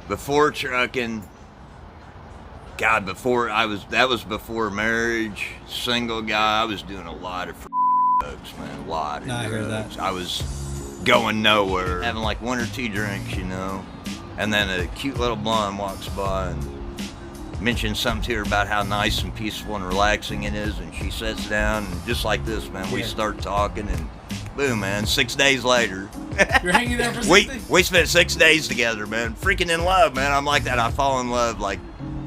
Before trucking, God, that was before marriage, single guy, I was doing a lot of drugs, man, a lot of drugs. I heard that. I was going nowhere, having like 1 or 2 drinks, you know, and then a cute little blonde walks by and mentions something to her about how nice and peaceful and relaxing it is, and she sits down, and just like this, man, we start talking, and boom, man, 6 days later. You're hanging there for 6 days? We spent 6 days together, man, freaking in love, man. I'm like that. I fall in love like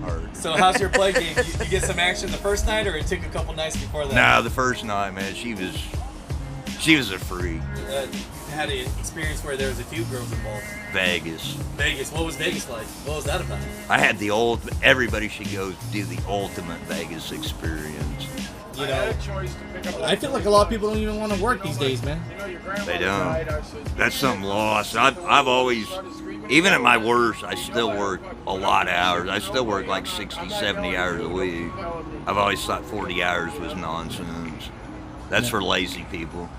hard. So how's your play game? You get some action the first night, or it took a couple nights before that? No, the first night, man, she was a freak. Had an experience where there was a few girls involved. Vegas. What was Vegas like? What was that about? I had everybody should go do the ultimate Vegas experience. You know, I feel like a lot of people don't even want to work these days, man. They don't. That's something lost. I've always, even at my worst, I still work a lot of hours. I still work like 60, 70 hours a week. I've always thought 40 hours was nonsense. That's for lazy people.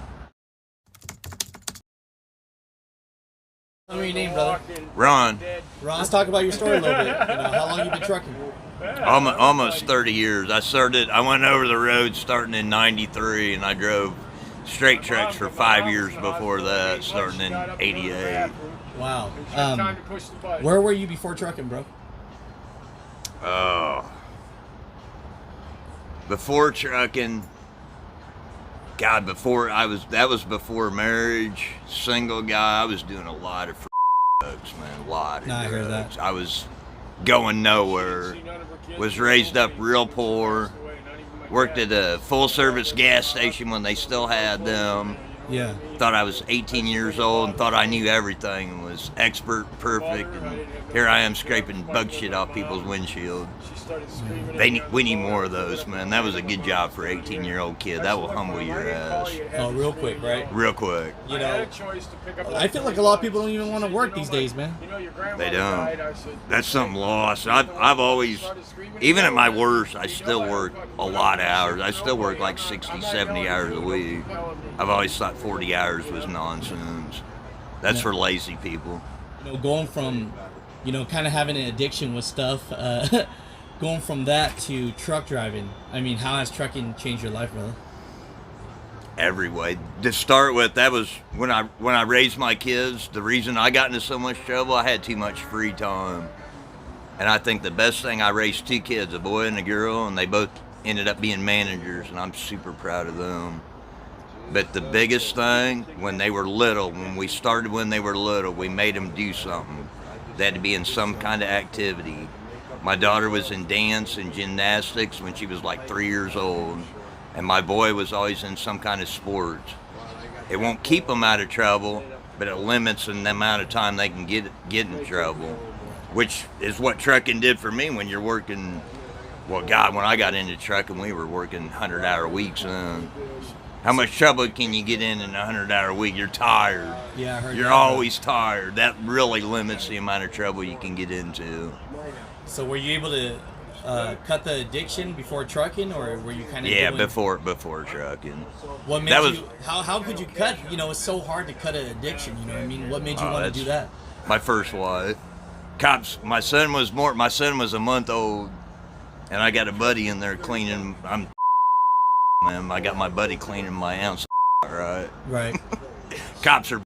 Tell me your name, brother. Ron. Ron, let's talk about your story a little bit. You know, how long you been trucking? Almost 30 years. I went over the road starting in 93, and I drove straight trucks for 5 years before that, starting in 88. Wow. Where were you before trucking, bro? Before trucking, God, that was before marriage, single guy, I was doing a lot of drugs, man, a lot of drugs. I heard that. I was going nowhere, was raised up real poor, worked at a full-service gas station when they still had them. Yeah. Thought I was 18 years old and thought I knew everything and was expert, perfect, and here I am scraping bug shit off people's windshield. We need more of those, man. That was a good job for an 18-year-old kid. That will humble your ass. Oh, real quick, right? Real quick. You know, I feel like a lot of people don't even want to work these days, man. They don't. That's something lost. I've always, even at my worst, I still work a lot of hours. I still work like 60, 70 hours a week. I've always thought 40 hours was nonsense. That's for lazy people. You know, going from, you know, kind of having an addiction with stuff, going from that to truck driving. I mean, how has trucking changed your life, brother? Every way. To start with, that was when I raised my kids. The reason I got into so much trouble, I had too much free time. And I think the best thing, I raised 2 kids, a boy and a girl, and they both ended up being managers, and I'm super proud of them. But the biggest thing, when they were little, when they were little, we made them do something. They had to be in some kind of activity. My daughter was in dance and gymnastics when she was like 3 years old, and my boy was always in some kind of sport. It won't keep them out of trouble, but it limits the amount of time they can get in trouble, which is what trucking did for me. When you're working, well, God, when I got into trucking, we were working 100-hour weeks. How much trouble can you get in a 100-hour week? You're tired. Yeah, I heard You're that. always tired. That really limits the amount of trouble you can get into. So were you able to cut the addiction before trucking, or were you kind of before trucking. What made you? How could you cut? You know, it's so hard to cut an addiction. You know what I mean? What made you want to do that? My first wife. Cops. My son was a month old, and I got a buddy in there cleaning. I got my buddy cleaning my ounce. Right. Right. Cops are.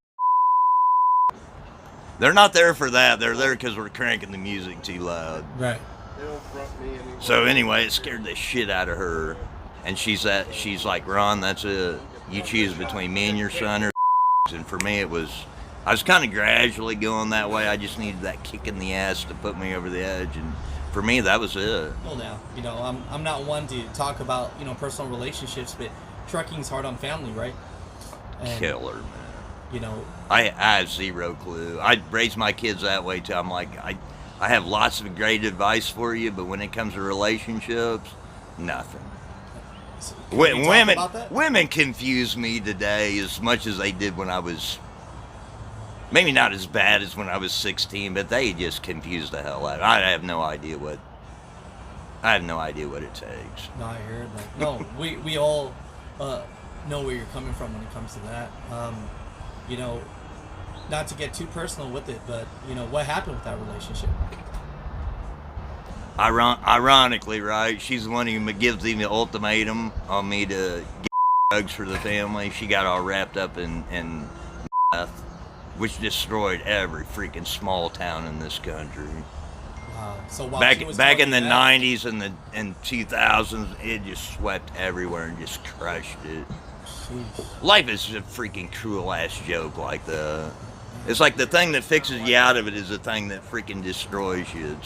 They're not there for that. They're there because we're cranking the music too loud. Right. So anyway, it scared the shit out of her, and she's like, Ron, that's it. You choose between me and your son, or. And for me, I was kind of gradually going that way. I just needed that kick in the ass to put me over the edge, and for me, that was it. Well, now, you know, I'm not one to talk about, you know, personal relationships, but trucking's hard on family, right? And, Killer, man. You know, I have zero clue. I raised my kids that way too. I'm like, I have lots of great advice for you, but when it comes to relationships, nothing. so Women confuse me today as much as they did when I was, maybe not as bad as when I was 16, but they just confused the hell out of me. I have no idea what it takes. No, I heard that. No, we all know where you're coming from when it comes to that. You know, not to get too personal with it, but what happened with that relationship? Ironically, right? She's the one who gives him the ultimatum on me to get drugs for the family. She got all wrapped up in meth, which destroyed every freaking small town in this country. Wow. So while back she was back in telling the you that- '90s and 2000s, it just swept everywhere and just crushed it. Sheesh. Life is a freaking cruel ass joke like that. It's like the thing that fixes you out of it is the thing that freaking destroys you.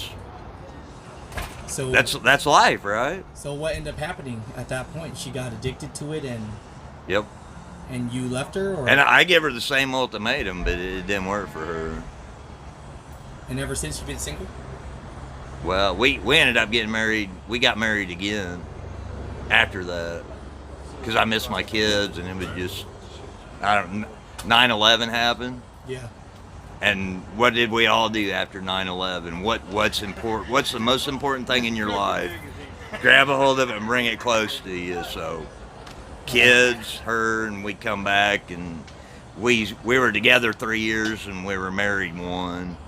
So That's life, right? So what ended up happening at that point? She got addicted to it, Yep. and you left her, or And I gave her the same ultimatum, but it didn't work for her. and ever since you've been single? Well, we ended up getting married. We got married again after that because I missed my kids, and it was just 9/11 happened. Yeah. And what did we all do after 9/11? What's important? What's the most important thing in your life? Grab a hold of it and bring it close to you. So, kids, her, and we come back, and we were together 3 years, and we were married 1.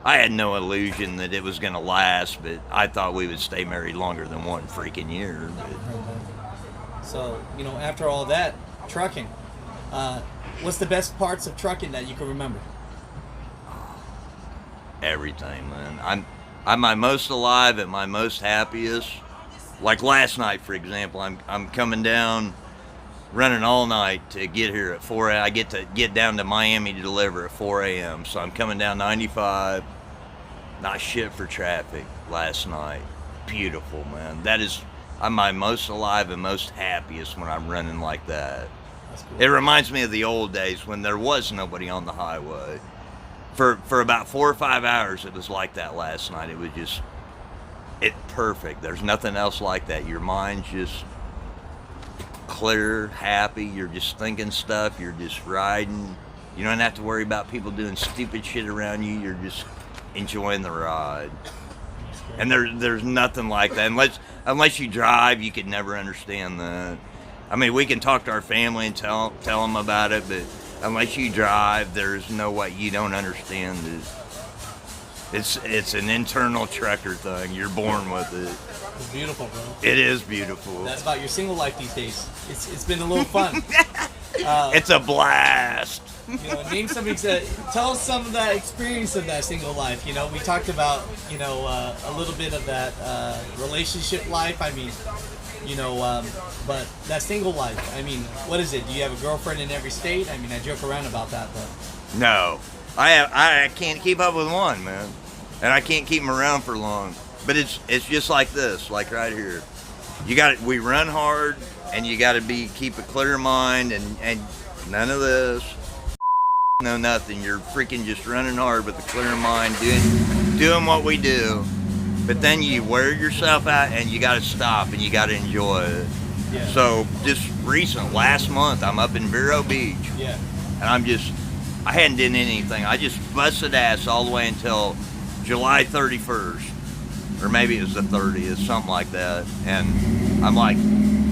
I had no illusion that it was gonna last, but I thought we would stay married longer than 1 freaking year. But So after all that, trucking. What's the best parts of trucking that you can remember? everything, man. I'm my most alive at my most happiest. Like last night, for example, I'm coming down, running all night to get here at 4 a.m. I get to get down to Miami to deliver at 4 a.m. So I'm coming down 95. Not shit for traffic last night. Beautiful, man. I'm my most alive and most happiest when I'm running like that. That's cool. It reminds me of the old days when there was nobody on the highway. For about 4 or 5 hours, it was like that last night. It was just, perfect. There's nothing else like that. Your mind's just clear, happy. You're just thinking stuff. You're just riding. You don't have to worry about people doing stupid shit around you. You're just enjoying the ride. And there's nothing like that. Unless you drive, you could never understand that. I mean, we can talk to our family and tell them about it, but unless you drive, there's no way you don't understand it. It's an internal trucker thing. You're born with it. It's beautiful, bro. It is beautiful. That's about your single life these days. It's been a little fun. It's a blast. Name something. Tell us some of that experience of that single life. We talked about a little bit of that relationship life. I mean, but that single life. I mean, what is it? Do you have a girlfriend in every state? I mean, I joke around about that, but No, I can't keep up with one, man, and I can't keep them around for long. But it's just like this, like right here. We run hard, and you got to keep a clear mind, and none of this. No nothing. You're freaking just running hard with a clear mind, doing what we do. But then you wear yourself out and you got to stop and you got to enjoy it. yeah. So just last month, I'm up in Vero Beach. Yeah. And I hadn't done anything. I just busted ass all the way until July 31st. Or maybe it was the 30th, something like that. And I'm like,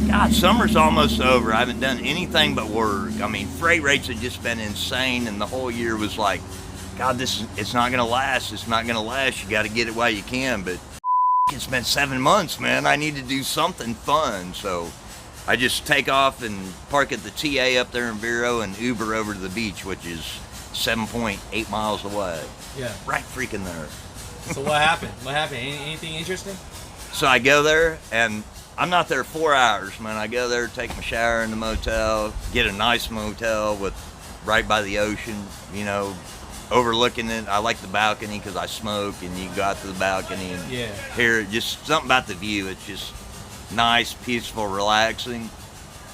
God, summer's almost over. I haven't done anything but work. I mean, freight rates have just been insane, and the whole year was like, God, it's not gonna last. It's not gonna last. You got to get it while you can. But it's been 7 months, man. I need to do something fun. So I just take off and park at the TA up there in Vero and Uber over to the beach, which is 7.8 miles away. Yeah. Right freaking there. So what happened? What happened? Anything interesting? So I go there, and I'm not there 4 hours, man. I go there, take my shower in the motel, get a nice motel right by the ocean, overlooking it. I like the balcony because I smoke, and you can go out to the balcony and hear it. Just something about the view. It's just nice, peaceful, relaxing.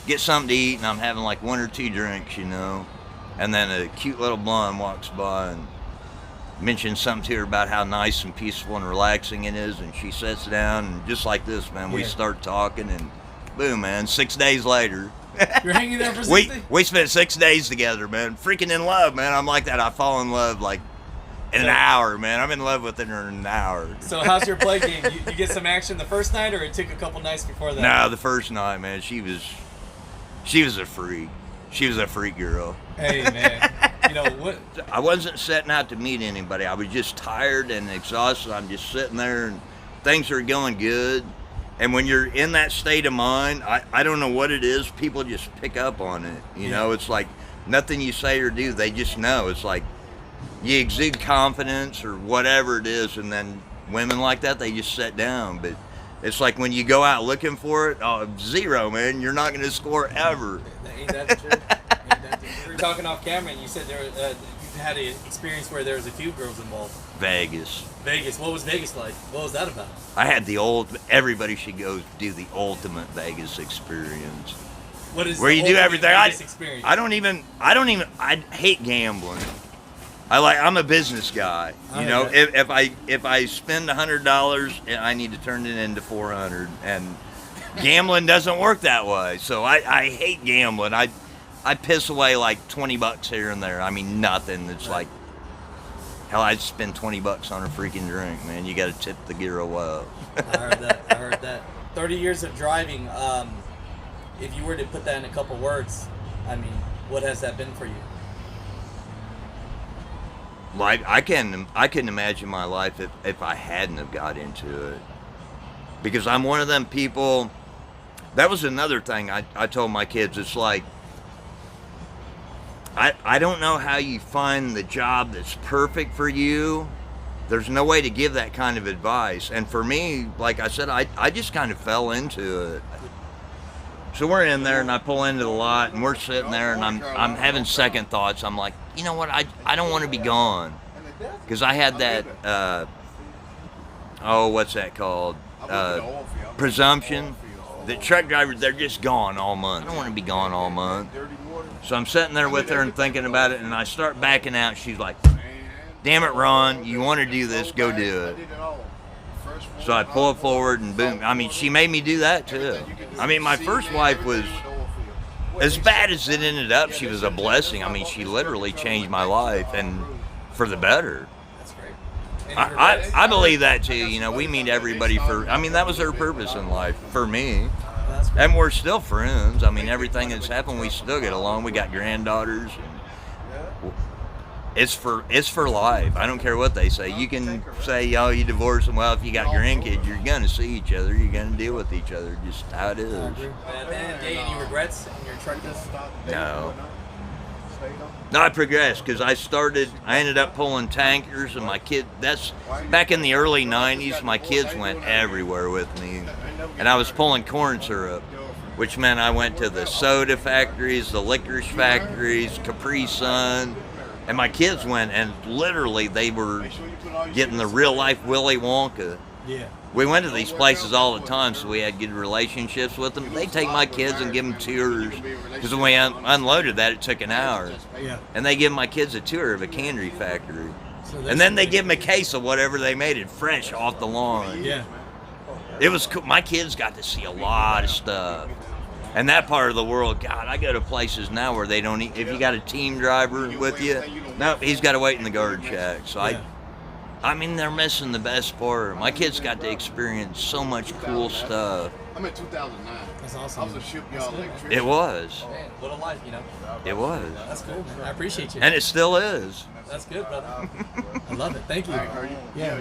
Get something to eat, and I'm having like 1 or 2 drinks, and then a cute little blonde walks by and mentioned something to her about how nice and peaceful and relaxing it is, and she sits down, and just like this, man, we start talking, and boom, man, 6 days later. You're hanging there for 6 days? We spent 6 days together, man. Freaking in love, man. I'm like that. I fall in love like in an hour, man. I'm in love with her in an hour. So how's your play game? You get some action the first night, or it took a couple nights before that? No, the first night, man, she was a freak. She was a freak girl. Hey, man. know what? I wasn't setting out to meet anybody. I was just tired and exhausted. I'm just sitting there, and things are going good. And when you're in that state of mind, I don't know what it is. People just pick up on it. You know, it's like nothing you say or do, they just know. It's like you exude confidence or whatever it is, and then women like that, they just sit down. But it's like when you go out looking for it, oh, zero, man. You're not going to score ever. Ain't that the truth? Ain't that the truth? We were talking off camera, and you said you had an experience where there was a few girls involved. Vegas. Vegas. What was Vegas like? What was that about? I had everybody should go do the ultimate Vegas experience. What is where you do everything? Vegas experience? I hate gambling. I'm a business guy. You know, if I spend $100, I need to turn it into $400, and gambling doesn't work that way. So I hate gambling. I piss away like $20 here and there. I mean, nothing. It's like, hell, I'd spend $20 on a freaking drink, man. You got to tip the gyro up. I heard that. 30 years of driving. If you were to put that in a couple words, I mean, what has that been for you? Like I couldn't imagine my life if I hadn't have got into it, because I'm one of them people. That was another thing I told my kids. It's like, I don't know how you find the job that's perfect for you. There's no way to give that kind of advice. And for me, like I said, I just kind of fell into it. So we're in there, and I pull into the lot, and we're sitting there, and I'm having second thoughts. I'm like, you know what? I don't want to be gone, because I had that what's that called? Presumption. The truck drivers, they're just gone all month. I don't want to be gone all month. So I'm sitting there with her and thinking about it, and I start backing out. She's like, damn it, Ron, you want to do this, go do it. So I pull it forward, and boom. I mean, she made me do that too. I mean, my first wife was, as bad as it ended up, she was a blessing. I mean, she literally changed my life, and for the better. That's great. I believe that too. You know, we meet everybody that was her purpose in life for me. And we're still friends. I mean, everything that's happened, we still get along. We got granddaughters. And it's for life. I don't care what they say. You can say, oh, you divorced them. Well, if you got grandkids, you're going to see each other. You're going to deal with each other. Just how it is. At the end of the day, any regrets in your truck? No. No, I progressed, because I ended up pulling tankers, and my kid, that's back in the early 90s, my kids went everywhere with me. And I was pulling corn syrup, which meant I went to the soda factories, the licorice factories, Capri Sun, and my kids went, and literally they were getting the real life Willy Wonka. Yeah. We went to these places all the time, so we had good relationships with them. They take my kids and give them tours, because when we unloaded that, it took an hour. Yeah. And they give my kids a tour of a candy factory. And then they give them a case of whatever they made it fresh off the lawn. Yeah. It was cool. My kids got to see a lot of stuff. And that part of the world, God, I go to places now where they don't if you got a team driver with you, no, he's got to wait in the guard shack. So I mean, they're missing the best part. My kids got to experience so much cool stuff. I'm in 2009. That's awesome. I was a shipyard electrician. It was. Man, what a life, you know. It was. That's cool, man. I appreciate you. And it still is. That's good, brother. I love it. Thank you. Yeah.